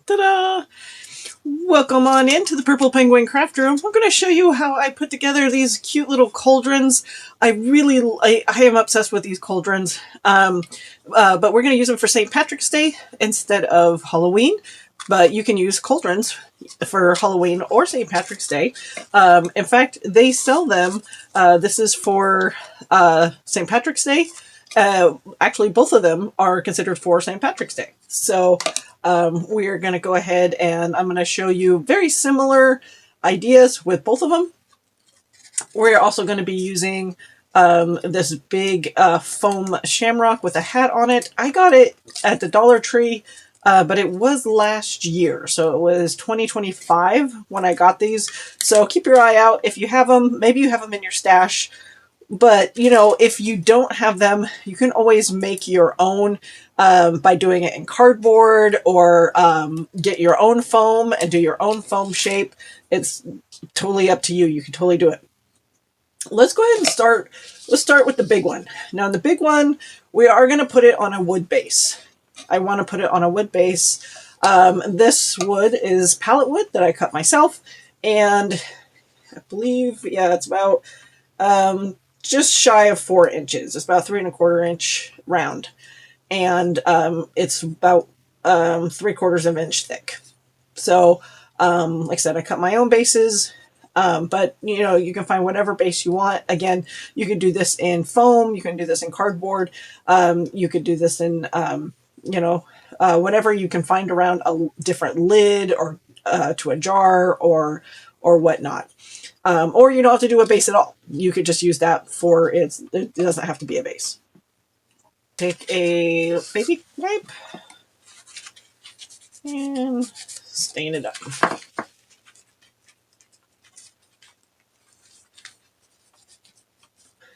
Ta-da! Welcome on into the Purple Penguin Craft Room. I'm going to show you how I put together these cute little cauldrons. I am obsessed with these cauldrons, but we're going to use them for St. Patrick's Day instead of Halloween. But you can use cauldrons for Halloween or St. Patrick's Day. In fact, they sell them. This is for St. Patrick's Day. Actually, both of them are considered for St. Patrick's Day. So we are going to go ahead and I'm going to show you very similar ideas with both of them. We're also going to be using this big foam shamrock with a hat on it. I got it at the Dollar Tree, but it was last year. So it was 2025 when I got these. So keep your eye out. If you have them, maybe you have them in your stash. But, you know, if you don't have them, you can always make your own by doing it in cardboard or get your own foam and do your own foam shape. It's totally up to you. You can totally do it. Let's go ahead and start. Let's start with the big one. Now, the big one, we are going to put it on a wood base. I want to put it on a wood base. This wood is pallet wood that I cut myself. And I believe, yeah, it's about just shy of 4 inches. It's about 3¼ inch round, and it's about 3/4 of an inch thick. So, like I said, I cut my own bases, but you know, you can find whatever base you want. Again, you can do this in foam, you can do this in cardboard, you could do this in you know, whatever you can find around a different lid or to a jar or whatnot. Or you don't have to do a base at all. You could just use that for it doesn't have to be a base. Take a baby wipe and stain it up.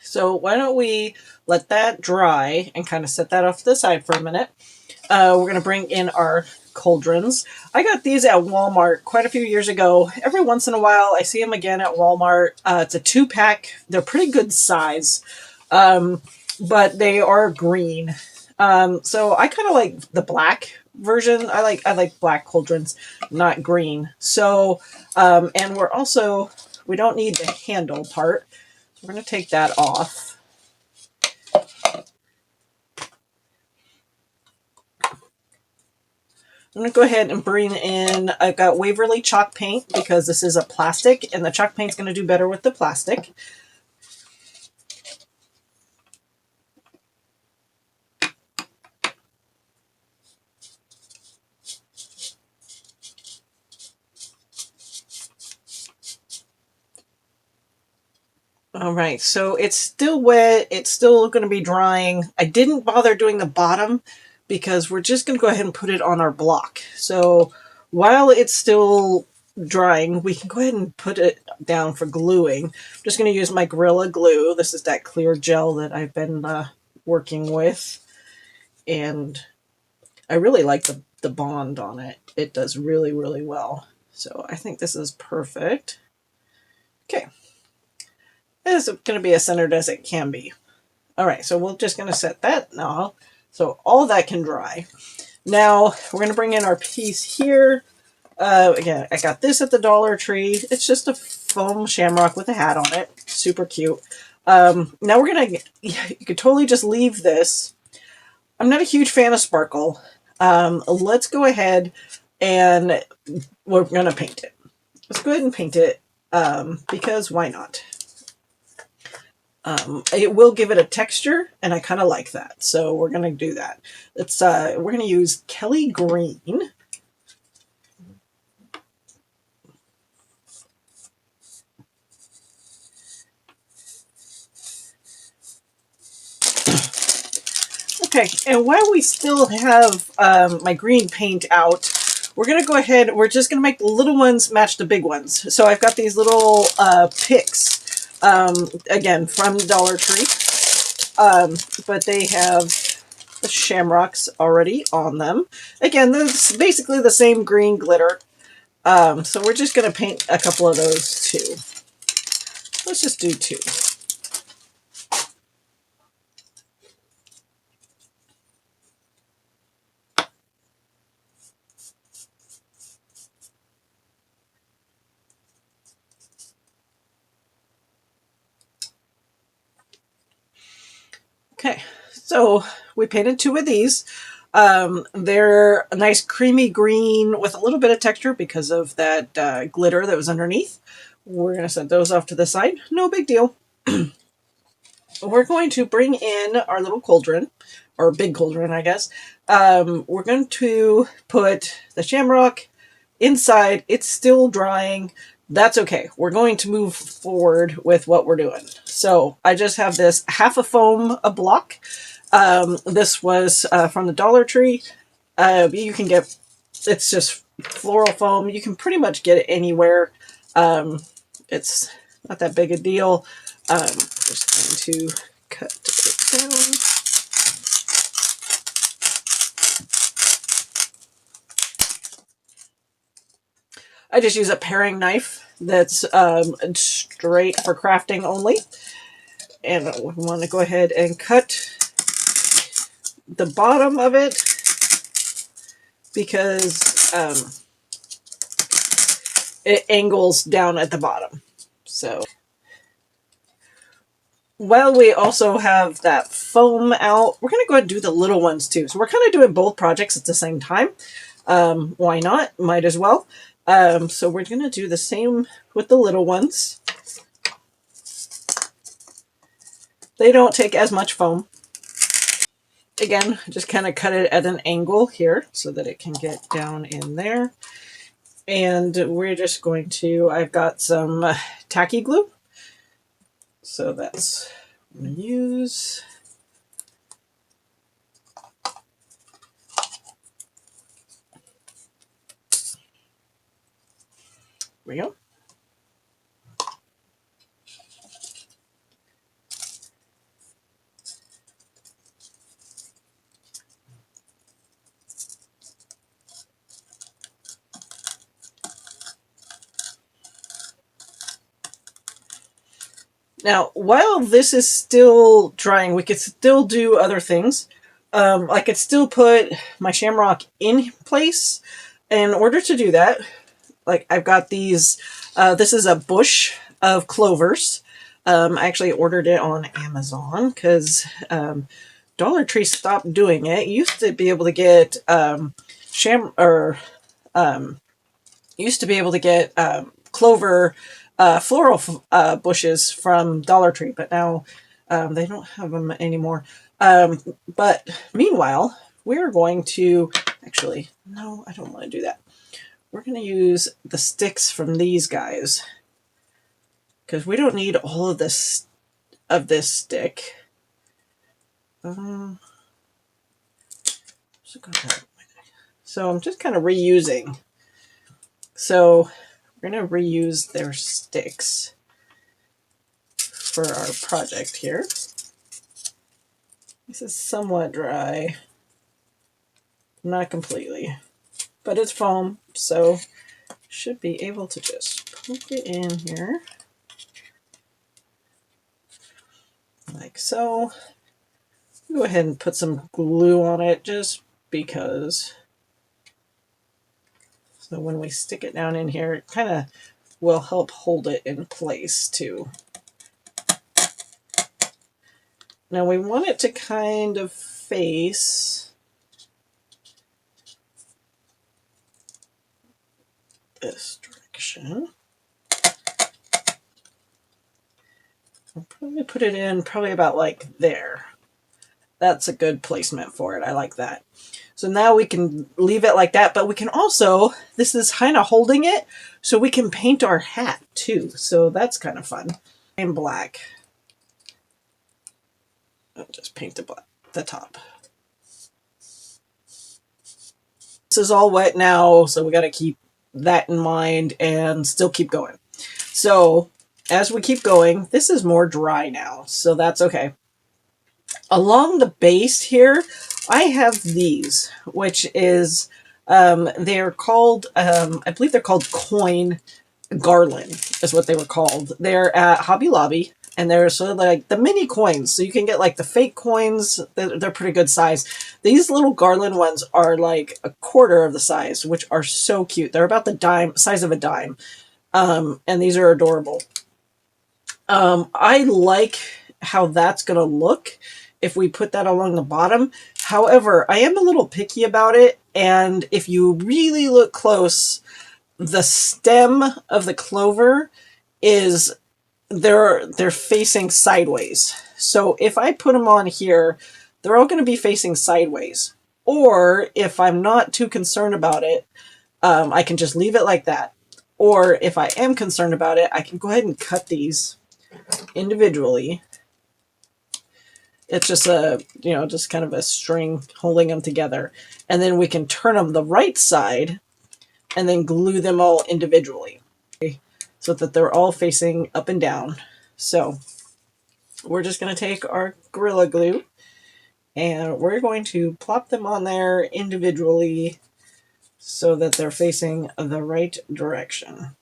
So why don't we let that dry and kind of set that off to the side for a minute. We're going to bring in our cauldrons. I got these at Walmart quite a few years ago. Every once in a while, I see them again at Walmart. It's a 2-pack. They're pretty good size, but they are green. So I kind of like the black version. I like black cauldrons, not green. So, and we don't need the handle part. So we're going to take that off. I'm going to go ahead and bring in, I've got Waverly chalk paint because this is a plastic and the chalk paint's going to do better with the plastic. All right, so it's still wet. It's still going to be drying. I didn't bother doing the bottom because we're just going to go ahead and put it on our block. So while it's still drying, we can go ahead and put it down for gluing. I'm just going to use my Gorilla Glue. This is that clear gel that I've been working with. And I really like the bond on it. It does really, really well. So I think this is perfect. Okay. It's going to be as centered as it can be. All right, so we're just going to set that now. So all that can dry. Now we're going to bring in our piece here. Again, I got this at the Dollar Tree. It's just a foam shamrock with a hat on it. Super cute. Now we're going to, you could totally just leave this. I'm not a huge fan of sparkle. Let's go ahead and we're going to paint it. Let's go ahead and paint it because why not? It will give it a texture, and I kind of like that. So we're going to do that. We're going to use Kelly Green. Okay, and while we still have my green paint out, we're going to go ahead, we're just going to make the little ones match the big ones. So I've got these little picks, again, from Dollar Tree, but they have the shamrocks already on them. Again, this is basically the same green glitter. So we're just going to paint a couple of those too. Let's just do 2. Okay, so we painted 2 of these. They're a nice creamy green with a little bit of texture because of that glitter that was underneath. We're going to set those off to the side. No big deal. We're going to bring in our little cauldron, or big cauldron, I guess. We're going to put the shamrock inside. It's still drying. That's okay. We're going to move forward with what we're doing. So I just have this half a foam a block. This was from the Dollar Tree. You can get, it's just floral foam. You can pretty much get it anywhere. It's not that big a deal. Just going to cut it down. I just use a paring knife that's straight for crafting only. And we want to go ahead and cut the bottom of it because it angles down at the bottom. So while we also have that foam out, we're going to go ahead and do the little ones too. So we're kind of doing both projects at the same time. Why not? Might as well. So we're going to do the same with the little ones. They don't take as much foam. Again, just kind of cut it at an angle here so that it can get down in there. And we're just going to, I've got some tacky glue. So that's what I'm going to use. There we go. Now, while this is still drying, we could still do other things. I could still put my shamrock in place. In order to do that, like I've got these, this is a bush of clovers. I actually ordered it on Amazon because Dollar Tree stopped doing it. You used to be able to get clover floral bushes from Dollar Tree, but now they don't have them anymore. But meanwhile, we're going to, actually, no, I don't want to do that. We're going to use the sticks from these guys because we don't need all of this stick. So I'm just kind of reusing. So we're going to reuse their sticks for our project here. This is somewhat dry. Not completely. But it's foam, so should be able to just poke it in here. Like so. Go ahead and put some glue on it just because. So when we stick it down in here, it kind of will help hold it in place too. Now we want it to kind of face this direction. I'll probably put it in probably about like there. That's a good placement for it. I like that. So now we can leave it like that, but we can also, this is kind of holding it, so we can paint our hat too. So that's kind of fun. In black. I'll just paint the top. This is all wet now, so we got to keep that in mind and still keep going. So as we keep going, this is more dry now, so that's okay. Along the base here, I have these, which is, they're called, I believe they're called coin garland is what they were called. They're at Hobby Lobby, and they're sort of like the mini coins. So you can get like the fake coins. They're pretty good size. These little garland ones are like a quarter of the size, which are so cute. They're about the size of a dime. And these are adorable. I like how that's going to look if we put that along the bottom. However, I am a little picky about it, and if you really look close, the stem of the clover is they're facing sideways. So if I put them on here, they're all going to be facing sideways. Or if I'm not too concerned about it, I can just leave it like that. Or if I am concerned about it, I can go ahead and cut these individually. It's just a, just kind of a string holding them together. And then we can turn them the right side and then glue them all individually so that they're all facing up and down. So we're just going to take our Gorilla Glue and we're going to plop them on there individually so that they're facing the right direction.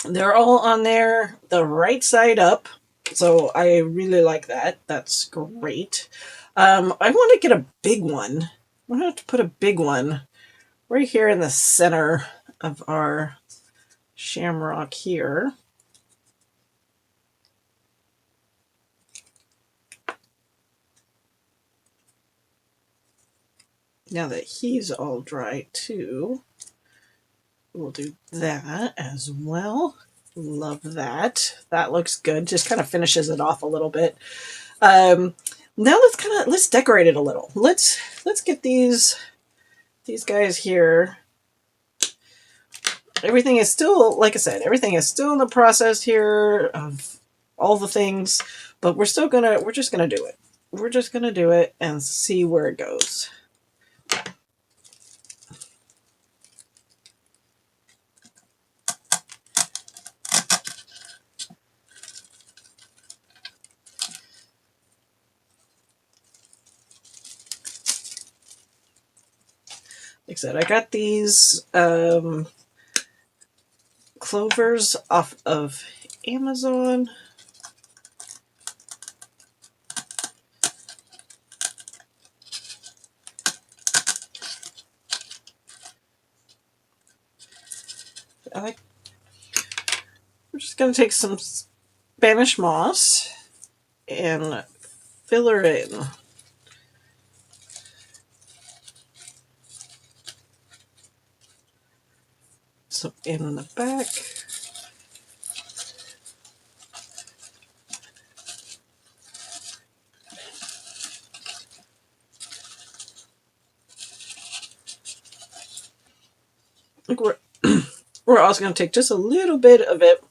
They're all on there the right side up, so I really like that. That's great. I want to get a big one. I'm going to have to put a big one right here in the center of our shamrock here. Now that he's all dry too, we'll do that as well. Love that. That looks good. Just kind of finishes it off a little bit. Now let's decorate it a little. Let's get these guys here. Everything is still, like I said, everything is still in the process here of all the things, but we're just gonna do it. We're just gonna do it and see where it goes. Like I said, I got these clovers off of Amazon. We're just going to take some Spanish moss and fill her in. So in the back. We're also going to take just a little bit of it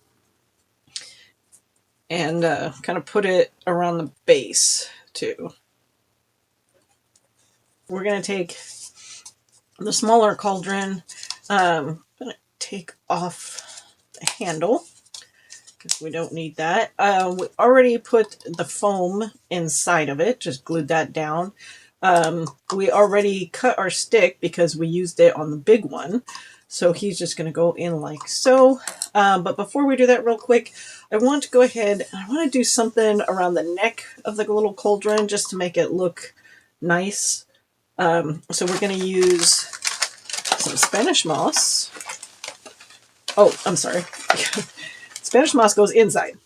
and kind of put it around the base too. We're going to take the smaller cauldron. I'm going to take off the handle because we don't need that. We already put the foam inside of it, just glued that down. We already cut our stick because we used it on the big one. So he's just going to go in like so. But before we do that real quick, I want to go ahead and I want to do something around the neck of the little cauldron just to make it look nice. So we're going to use some Spanish moss. Oh, I'm sorry. Spanish moss goes inside.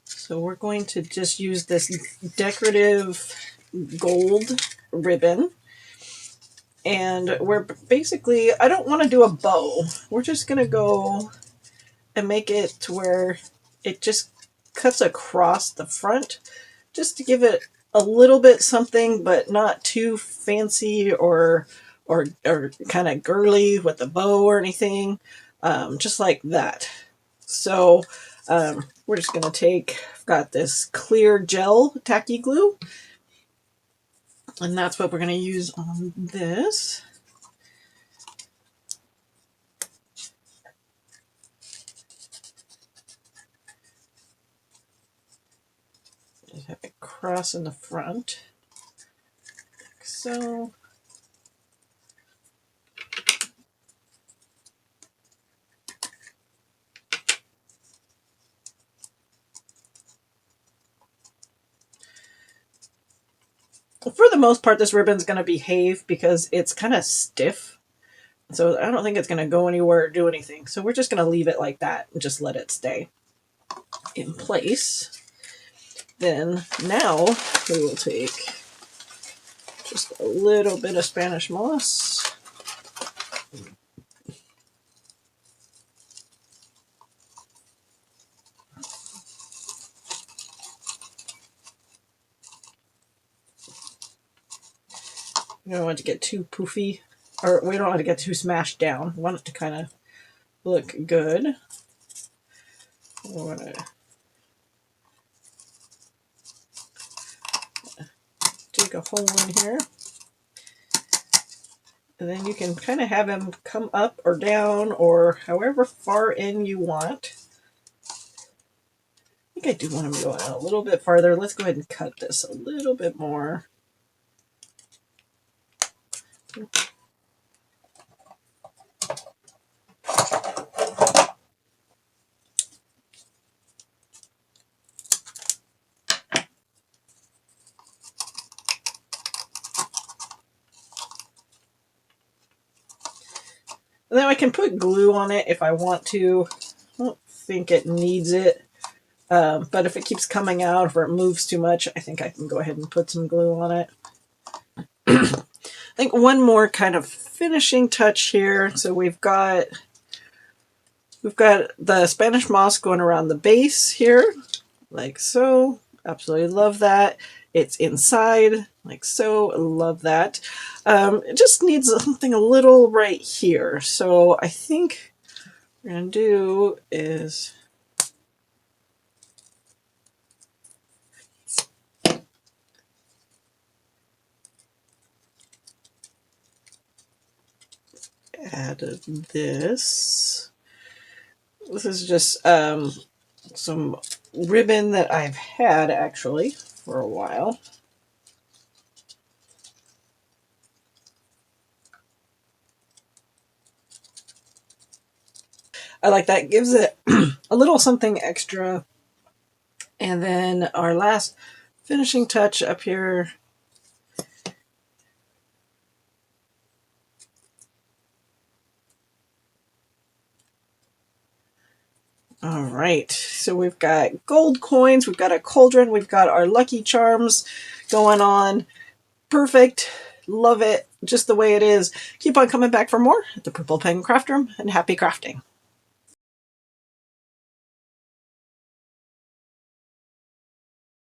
So we're going to just use this decorative gold ribbon. And we're basically, I don't want to do a bow. We're just going to go and make it to where it just cuts across the front just to give it a little bit something, but not too fancy or kind of girly with the bow or anything. Just like that. So we're just going to take, I've got this clear gel tacky glue. And that's what we're going to use on this. Just have it cross in the front, like so. For the most part, this ribbon's going to behave because it's kind of stiff. So I don't think it's going to go anywhere or do anything. So we're just going to leave it like that and just let it stay. in place, then now we will take just a little bit of Spanish moss. We don't want it to get too poofy, or we don't want it to get too smashed down. We want it to kind of look good. We want to dig a hole in here. And then you can kind of have them come up or down or however far in you want. I think I do want them to go out a little bit farther. Let's go ahead and cut this a little bit more. And then I can put glue on it if I want to. I don't think it needs it. But if it keeps coming out or it moves too much, I think I can go ahead and put some glue on it. I think one more kind of finishing touch here. So we've got the Spanish moss going around the base here, like so. Absolutely love that. It's inside, like so. Love that. It just needs something a little right here. So I think what we're going to do is add this. This is just some ribbon that I've had actually for a while. I like that. Gives it a little something extra. And then our last finishing touch up here. All right, so we've got gold coins, we've got a cauldron, we've got our Lucky Charms going on. Perfect. Love it. Just the way it is. Keep on coming back for more at the Purple Penguin Craft Room, and happy crafting.